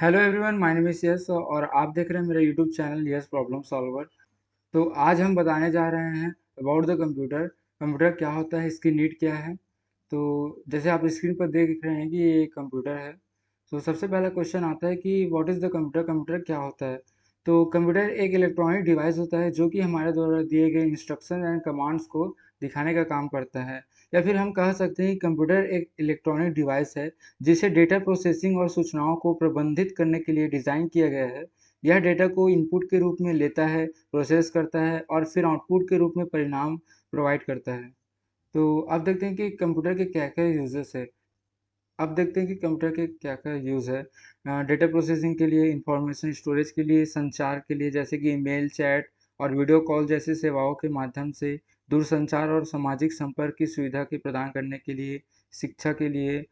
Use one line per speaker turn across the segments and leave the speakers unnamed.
Hello everyone, my name is yes और आप देख रहे हैं मेरा YouTube channel yes problem solver. तो आज हम बताने जा रहे हैं अबाउट द कंप्यूटर। कंप्यूटर क्या होता है, इसकी नीड क्या है। तो जैसे आप स्क्रीन पर देख रहे हैं कि ये कंप्यूटर है। तो सबसे पहला क्वेश्चन आता है कि what is the computer. Computer क्या होता है। तो कंप्यूटर एक इलेक्ट्रॉनिक डिवाइस होता है जो कि हमारे द्वारा दिए गए इंस्ट्रक्शन एंड कमांड्स को दिखाने का काम करता है। या फिर हम कह सकते हैं कि कंप्यूटर एक इलेक्ट्रॉनिक डिवाइस है जिसे डेटा प्रोसेसिंग और सूचनाओं को प्रबंधित करने के लिए डिज़ाइन किया गया है। यह डेटा को इनपुट के रूप में लेता है, प्रोसेस करता है और फिर आउटपुट के रूप में परिणाम प्रोवाइड करता है। तो अब देखते हैं कि कंप्यूटर के क्या-क्या यूज़ेस है। अब देखते हैं कि कंप्यूटर के क्या-क्या यूज़ है। डेटा प्रोसेसिंग के लिए, इंफॉर्मेशन स्टोरेज के लिए, संचार के लिए जैसे कि ईमेल, चैट और वीडियो कॉल जैसी सेवाओं के माध्यम से, दूरसंचार और सामाजिक संपर्क की सुविधा के प्रदान करने के लिए, शिक्षा के लिए।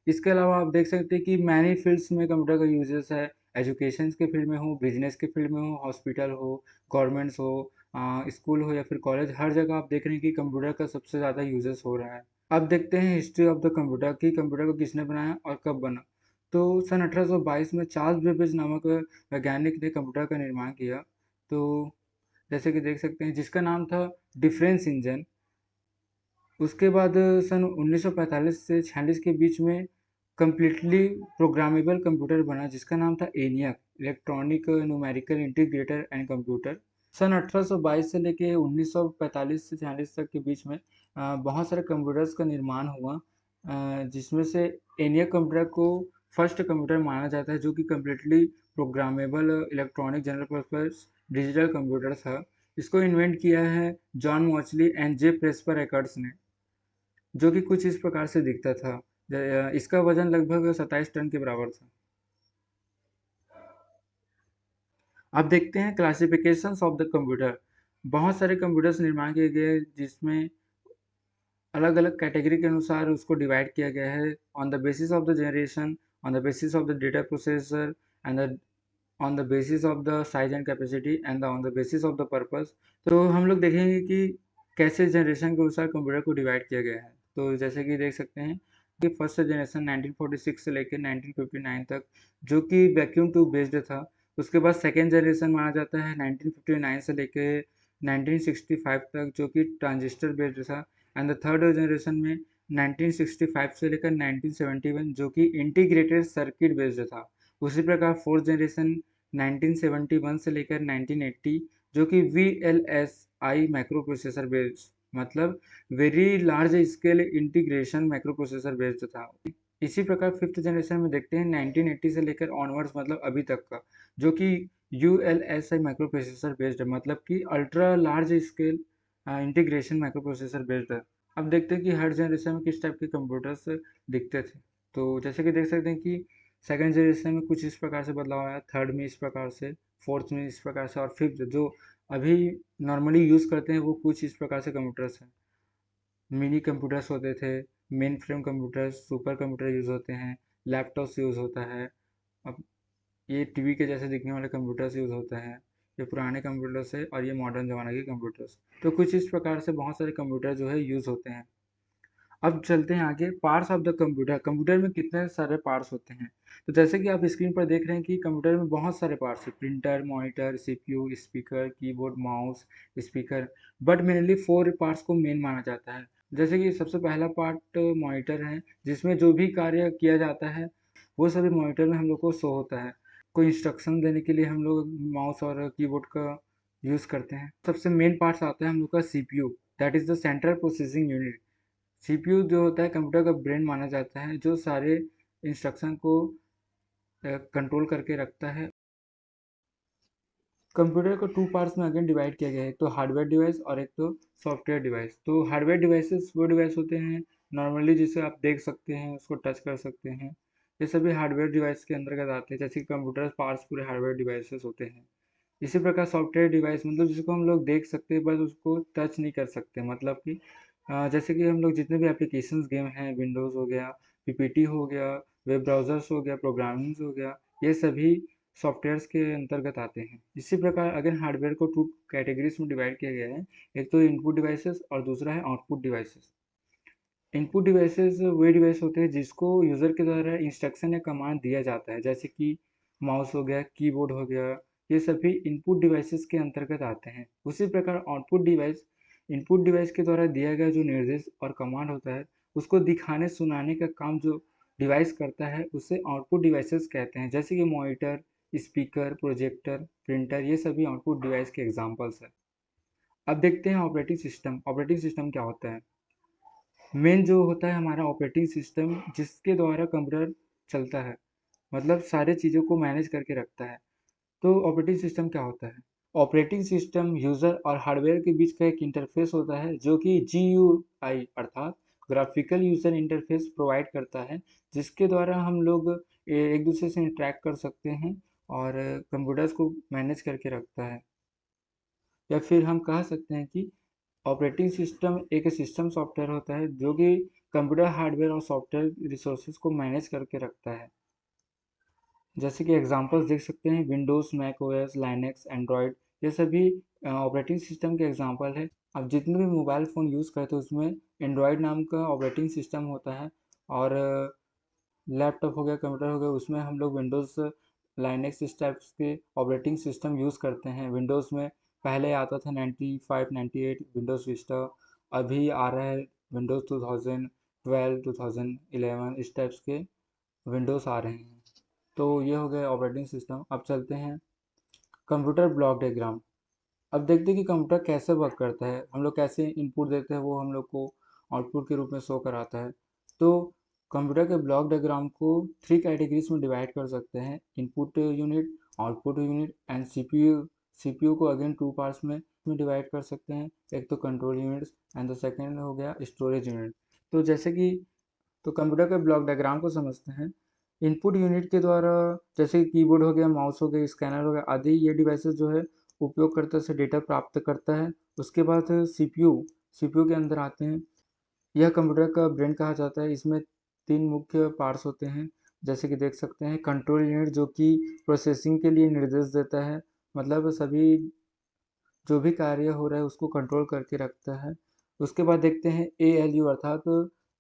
इसके अलावा आप देख सकते हैं कि मैनी फील्ड्स में कंप्यूटर का यूजेस है। एजुकेशन के फील्ड में हो, बिजनेस के फील्ड में हो, हॉस्पिटल हो, गवर्नमेंट्स हो, स्कूल हो या फिर कॉलेज, हर जगह आप देख रहे हैं कि कंप्यूटर का सबसे ज़्यादा यूजेस हो रहा है। अब देखते हैं हिस्ट्री ऑफ द कंप्यूटर कि कंप्यूटर को किसने बनाया और कब बना। तो सन 1822 में चार्ल्स बेबेज नामक वैज्ञानिक ने कंप्यूटर का निर्माण किया। तो जैसे कि देख सकते हैं जिसका नाम था डिफरेंस इंजन। उसके बाद सन 1945 से 46 के बीच में कम्प्लीटली प्रोग्रामेबल कंप्यूटर बना जिसका नाम था ENIAC, electronic numerical integrator and computer. सन 1822 से लेके 1945 से 46 तक के बीच में बहुत सारे कंप्यूटर्स का निर्माण हुआ, जिसमें से ENIAC कंप्यूटर को फर्स्ट कंप्यूटर माना जाता है जो कि completely programmable electronic general purpose digital computer था। इसको इन्वेंट किया है जॉन मॉचली एंड जे प्रेस्पर एकर्ट्स ने, जो कि कुछ इस प्रकार से दिखता था। इसका वजन लगभग 27 टन के बराबर था। अब देखते हैं क्लासिफिकेशंस ऑफ द कंप्यूटर। बहुत सारे कंप्यूटर्स निर्माण किए गए जिसमें अलग अलग कैटेगरी के अनुसार उसको डिवाइड किया गया है on the basis of the generation, on the basis of the data processor and the on the basis of the size and capacity and on the basis of the purpose. तो हम लोग देखेंगे कि कैसे generation के अनुसार computer को divide किया गया है। तो जैसे कि देख सकते हैं कि फर्स्ट जनरेशन 1946 से लेकर 1959 तक जो कि वैक्यूम ट्यूब बेस्ड था। उसके बाद सेकेंड जनरेशन माना जाता है 1959 से लेकर 1965 तक जो कि ट्रांजिस्टर बेस्ड था। एंड द थर्ड जनरेशन में 1965 से लेकर 1971 जो कि इंटीग्रेटेड सर्किट बेस्ड था। उसी प्रकार फोर्थ जनरेशन 1971 से लेकर 1980 जो कि VLSI माइक्रो प्रोसेसर बेस्ड, मतलब very large scale integration micro processor based था। इसी प्रकार फिफ्थ जनरेशन में देखते हैं 1980 से लेकर ऑनवर्ड्स, मतलब अभी तक का, जो कि ULSI माइक्रो प्रोसेसर बेस्ड है, मतलब कि ultra large scale integration micro processor based है। अब देखते हैं कि हर जनरेशन में किस टाइप के कंप्यूटर्स दिखते थे। तो जैसे कि देख सकते हैं कि सेकंड जनरेशन में कुछ इस प्रकार से बदलाव आया, थर्ड में इस प्रकार से, फोर्थ में इस प्रकार से और फिफ्थ जो अभी नॉर्मली यूज़ करते हैं वो कुछ इस प्रकार से कंप्यूटर्स हैं। मिनी कंप्यूटर्स होते थे, main frame computers, super computer use होते हैं, लैपटॉप्स यूज़ होता है। अब ये टीवी के जैसे दिखने वाले कंप्यूटर्स यूज़ होते हैं। ये पुराने कंप्यूटर्स है और ये मॉडर्न ज़माने के कंप्यूटर्स। तो कुछ इस प्रकार से बहुत सारे कंप्यूटर जो है यूज़ होते हैं। अब चलते हैं आगे, parts of the computer. Computer में कितने सारे पार्ट्स होते हैं। तो जैसे कि आप स्क्रीन पर देख रहे हैं कि कंप्यूटर में बहुत सारे पार्ट्स हैं, printer, monitor, CPU, speaker, keyboard, mouse, speaker. But mainly 4 parts को मेन माना जाता है। जैसे कि सबसे पहला पार्ट मॉनिटर है, जिसमें जो भी कार्य किया जाता है वो सभी मॉनिटर में हम लोग को शो होता है। कोई इंस्ट्रक्शन देने के लिए हम लोग माउस और कीबोर्ड का यूज़ करते हैं। सबसे मेन पार्ट्स आता है हम लोग का CPU, that is the central processing unit. CPU जो होता है कंप्यूटर का ब्रेन माना जाता है, जो सारे इंस्ट्रक्शन को कंट्रोल करके रखता है। कंप्यूटर को टू पार्ट्स में अगेन डिवाइड किया गया है, एक तो हार्डवेयर डिवाइस और एक तो सॉफ्टवेयर डिवाइस। तो हार्डवेयर डिवाइसेस वो डिवाइस होते हैं नॉर्मली जिसे आप देख सकते हैं, उसको टच कर सकते हैं। ये सभी हार्डवेयर डिवाइस के अंतर्गत आते हैं, जैसे कि कंप्यूटर पार्ट्स पूरे हार्डवेयर डिवाइसेस होते हैं। इसी प्रकार सॉफ्टवेयर डिवाइस मतलब जिसको हम लोग देख सकते हैं बस उसको टच नहीं कर सकते, मतलब कि जैसे कि हम लोग जितने भी एप्लीकेशंस गेम हैं, विंडोज़ हो गया, PPT हो गया, वेब ब्राउज़र्स हो गया, प्रोग्रामिंग्स हो गया, ये सभी सॉफ्टवेयर्स के अंतर्गत आते हैं। इसी प्रकार अगर हार्डवेयर को टू कैटेगरीज में डिवाइड किया गया है, एक तो इनपुट डिवाइसेस और दूसरा है आउटपुट डिवाइसेस। इनपुट डिवाइसेस वे डिवाइस होते हैं जिसको यूज़र के द्वारा इंस्ट्रक्शन या कमांड दिया जाता है, जैसे कि माउस हो गया, कीबोर्ड हो गया, ये सभी इनपुट डिवाइसेस के अंतर्गत आते हैं। उसी प्रकार आउटपुट डिवाइस इनपुट डिवाइस के द्वारा दिया गया जो निर्देश और कमांड होता है, उसको दिखाने सुनाने का काम जो डिवाइस करता है, उसे आउटपुट डिवाइसेस कहते हैं। जैसे कि मॉनिटर, स्पीकर, प्रोजेक्टर, प्रिंटर, ये सभी आउटपुट डिवाइस के एग्जाम्पल्स हैं। अब देखते हैं ऑपरेटिंग सिस्टम। ऑपरेटिंग सिस्टम क्या होता है? मेन जो होता है हमारा ऑपरेटिंग सिस्टम, जिसके द्वारा कंप्यूटर चलता है, मतलब सारे चीज़ों को मैनेज करके रखता है। तो ऑपरेटिंग सिस्टम क्या होता है? ऑपरेटिंग सिस्टम यूज़र और हार्डवेयर के बीच का एक इंटरफेस होता है, जो कि GUI अर्थात ग्राफिकल यूज़र इंटरफेस प्रोवाइड करता है, जिसके द्वारा हम लोग एक दूसरे से इंटरेक्ट कर सकते हैं और कंप्यूटर्स को मैनेज करके रखता है। या फिर हम कह सकते हैं कि ऑपरेटिंग सिस्टम एक सिस्टम सॉफ्टवेयर होता है, जो कि कंप्यूटर हार्डवेयर और सॉफ्टवेयर रिसोर्सेज को मैनेज करके रखता है। जैसे कि एग्जांपल्स देख सकते हैं, Windows, Mac OS, Linux, Android, ये सभी ऑपरेटिंग सिस्टम के एग्जांपल है। अब जितने भी मोबाइल फ़ोन यूज़ करते हैं उसमें एंड्रॉयड नाम का ऑपरेटिंग सिस्टम होता है, और लैपटॉप हो गया, कंप्यूटर हो गया, उसमें हम लोग विंडोज़, लाइनक्स इस टाइप्स के ऑपरेटिंग सिस्टम यूज़ करते हैं। विंडोज़ में पहले आता था 95, 98 विंडोज़ विस्टा, अभी आ रहा है विंडोज़ 2012, 2011, इस टाइप्स के विंडोज़ आ रहे हैं। तो ये हो गया ऑपरेटिंग सिस्टम। अब चलते हैं कंप्यूटर ब्लॉक डायग्राम। अब देखते हैं कि कंप्यूटर कैसे वर्क करता है, हम लोग कैसे इनपुट देते हैं, वो हम लोग को आउटपुट के रूप में शो कराता है। तो कंप्यूटर के ब्लॉक डायग्राम को 3 कैटेगरीज में डिवाइड कर सकते हैं: input unit, output unit and CPU. CPU को अगेन 2 पार्ट्स में डिवाइड कर सकते हैं, एक तो control units and the second हो गया स्टोरेज यूनिट। तो जैसे कि कंप्यूटर के ब्लॉक डायग्राम को समझते हैं। इनपुट यूनिट के द्वारा जैसे कीबोर्ड हो गया, माउस हो गया, स्कैनर हो गया आदि, ये डिवाइसेस जो है उपयोगकर्ता से डेटा प्राप्त करता है। उसके बाद सीपीयू, सीपीयू के अंदर आते हैं। यह कंप्यूटर का ब्रेन कहा जाता है। इसमें 3 मुख्य पार्ट्स होते हैं, जैसे कि देख सकते हैं कंट्रोल यूनिट, जो कि प्रोसेसिंग के लिए निर्देश देता है, मतलब सभी जो भी कार्य हो रहा है उसको कंट्रोल करके रखता है। उसके बाद देखते हैं ALU अर्थात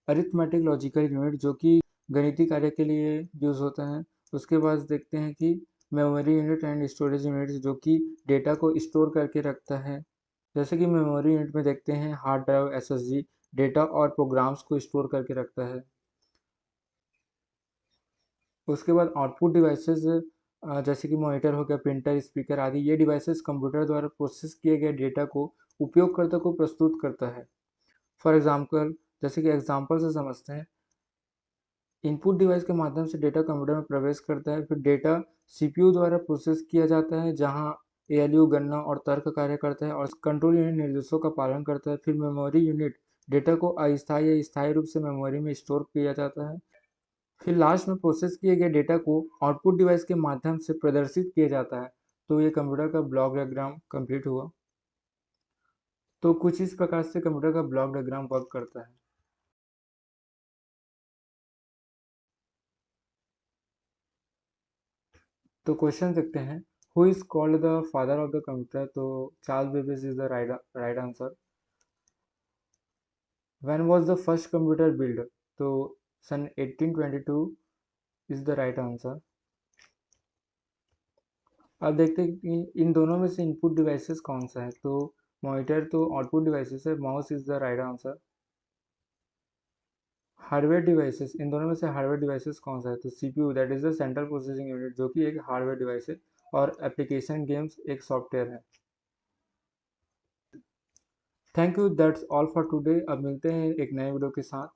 अरिथमेटिक लॉजिकल यूनिट, जो कि गणितीय कार्य के लिए यूज़ होता है। उसके बाद देखते हैं कि memory unit and storage unit, जो कि डेटा को स्टोर करके रखता है। जैसे कि मेमोरी यूनिट में देखते हैं हार्ड ड्राइव, SSD, डेटा और प्रोग्राम्स को स्टोर करके रखता है। उसके बाद आउटपुट डिवाइसेस, जैसे कि मॉनिटर हो गया, प्रिंटर, स्पीकर आदि, ये डिवाइसेस कंप्यूटर द्वारा प्रोसेस किए गए डेटा को उपयोगकर्ता को प्रस्तुत करता है। फॉर एग्जाम्पल, जैसे कि एग्जाम्पल से समझते हैं, इनपुट डिवाइस के माध्यम से डेटा कंप्यूटर में प्रवेश करता है, फिर डेटा सीपीयू द्वारा प्रोसेस किया जाता है, जहां ALU गणना और तर्क कार्य करता है, और कंट्रोल यूनिट निर्देशों का पालन करता है। फिर मेमोरी यूनिट डेटा को अस्थायी या स्थायी रूप से मेमोरी में स्टोर किया जाता है। फिर लास्ट में प्रोसेस किए गए डेटा को आउटपुट डिवाइस के माध्यम से प्रदर्शित किया जाता है। तो ये कंप्यूटर का ब्लॉक डायग्राम कंप्लीट हुआ। तो कुछ इस प्रकार से कंप्यूटर का ब्लॉक डायग्राम वर्क करता है। तो क्वेश्चन देखते हैं, who is called the father of the computer? तो Charles Babbage is the right answer. When was the first computer build? तो सन 1822 इज द राइट आंसर। अब देखते हैं कि इन दोनों में से इनपुट डिवाइसेस कौन सा है। तो मॉनिटर तो आउटपुट डिवाइसेस है, mouse is the right answer. Hardware devices, इन दोनों में से हार्डवेयर डिवाइसेस कौन सा है? तो CPU, that is the central processing unit, जो कि एक हार्डवेयर डिवाइस है, और एप्लीकेशन गेम्स एक सॉफ्टवेयर है। Thank you, that's all for today. अब मिलते हैं एक नए वीडियो के साथ।